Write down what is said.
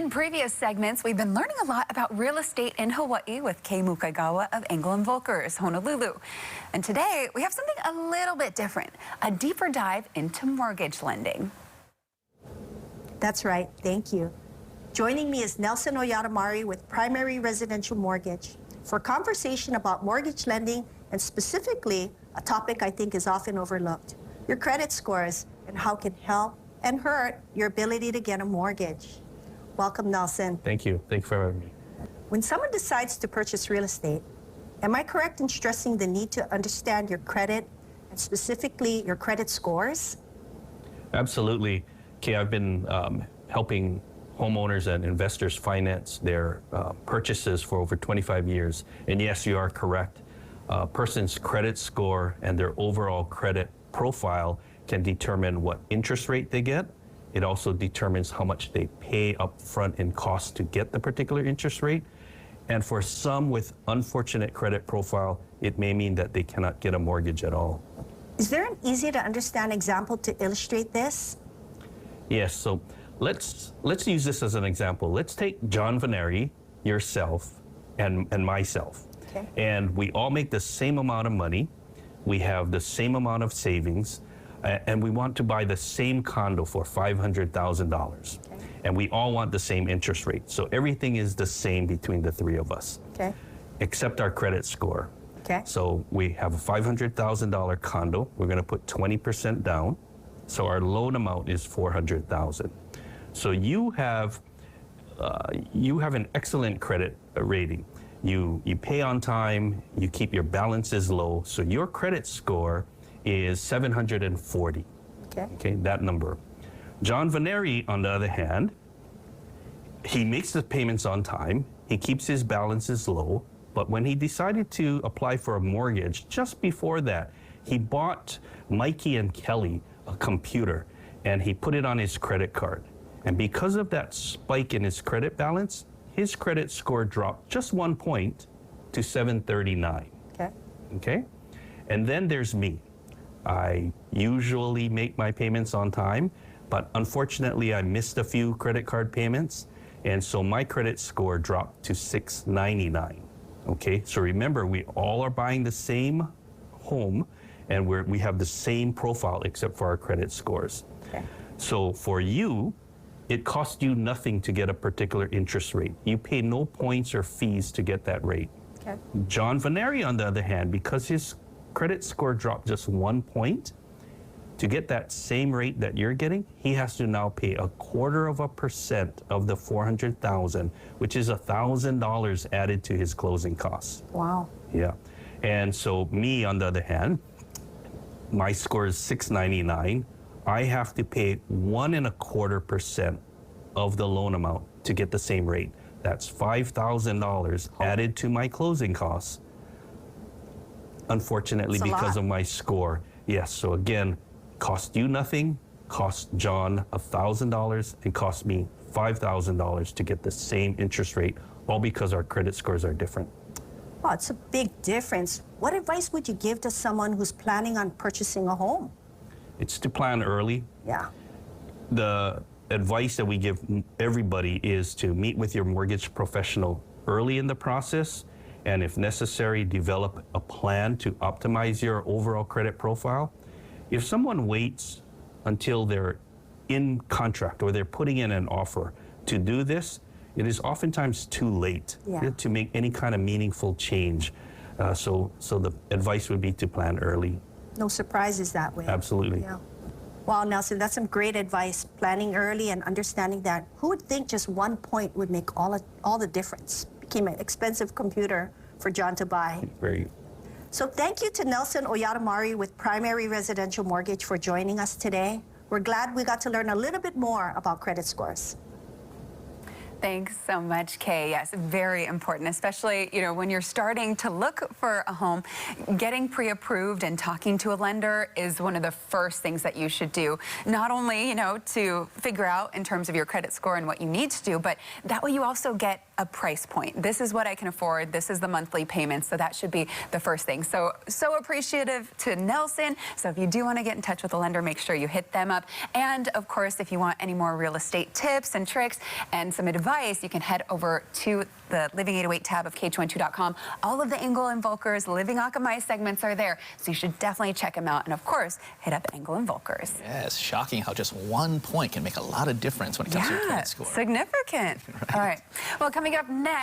In previous segments, we've been learning a lot about real estate in Hawaii with Kay Mukaigawa of Engel & Volkers, Honolulu. And today, we have something a little bit different, a deeper dive into mortgage lending. That's right, thank you. Joining me is Nelson Oyatamari with Primary Residential Mortgage for a conversation about mortgage lending and specifically a topic I think is often overlooked, your credit scores and how it can help and hurt your ability to get a mortgage. Welcome, Nelson. Thank you. Thank you for having me. When someone decides to purchase real estate, am I correct in stressing the need to understand your credit and specifically your credit scores? Absolutely. Kay, I've been helping homeowners and investors finance their purchases for over 25 years. And yes, you are correct. A person's credit score and their overall credit profile can determine what interest rate they get. It also determines how much they pay up front in cost to get the particular interest rate. And for some with unfortunate credit profile, it may mean that they cannot get a mortgage at all. Is there an easy to understand example to illustrate this? Yes, so let's use this as an example. Let's take John Veneri, yourself, and myself. Okay. And we all make the same amount of money. We have the same amount of savings. And we want to buy the same condo for $500,000. Okay. And we all want the same interest rate. So everything is the same between the three of us. Okay. Except our credit score. Okay. So we have a $500,000 condo. We're going to put 20% down. So our loan amount is $400,000. So you have an excellent credit rating. You pay on time. You keep your balances low. So your credit score is 740. Okay, that number. John Veneri, on the other hand, he makes the payments on time. He keeps his balances low. But when he decided to apply for a mortgage, just before that, he bought Mikey and Kelly a computer and he put it on his credit card. And because of that spike in his credit balance, his credit score dropped just 1 point to 739. Okay? And then there's me. I usually make my payments on time, but unfortunately I missed a few credit card payments, and so my credit score dropped to 699. Okay, so remember, we all are buying the same home, and we have the same profile except for our credit scores. Okay. So for you, it costs you nothing to get a particular interest rate. You pay no points or fees to get that rate. Okay. John Veneri, on the other hand, because his credit score dropped just 1 point, to get that same rate that you're getting, he has to now pay 0.25% of the $400,000, which is $1,000 added to his closing costs. Wow. Yeah. And so me, on the other hand, my score is 699. I have to pay 1.25% of the loan amount to get the same rate. That's $5,000 added to my closing costs. Unfortunately, because of my score. Yes, so again, cost you nothing, cost John $1,000, and cost me $5,000 to get the same interest rate, all because our credit scores are different. Well, it's a big difference. What advice would you give to someone who's planning on purchasing a home? It's to plan early. Yeah. The advice that we give everybody is to meet with your mortgage professional early in the process, and if necessary, develop a plan to optimize your overall credit profile. If someone waits until they're in contract or they're putting in an offer to do this, it is oftentimes too late to make any kind of meaningful change. So the advice would be to plan early. No surprises that way. Absolutely. Yeah. Wow, Nelson, that's some great advice. Planning early and understanding that. Who would think just 1 point would make all the difference? Became an expensive computer for John to buy. Very. So thank you to Nelson Oyatamari with Primary Residential Mortgage for joining us today. We're glad we got to learn a little bit more about credit scores. Thanks so much, Kay. Yes, very important, especially, when you're starting to look for a home. Getting pre-approved and talking to a lender is one of the first things that you should do. Not only, to figure out in terms of your credit score and what you need to do, but that way you also get a price point. This is what I can afford. This is the monthly payment. So that should be the first thing. So appreciative to Nelson. So if you do want to get in touch with a lender, make sure you hit them up. And of course, if you want any more real estate tips and tricks and some advice advice, you can head over to the Living 808 tab of KH12.com. All of the Engel and Volker's Living Akamai segments are there, so you should definitely check them out. And of course, hit up Engel and Volker's. Yes, shocking how just 1 point can make a lot of difference when it comes to your credit score. Significant. All right. Well, coming up next.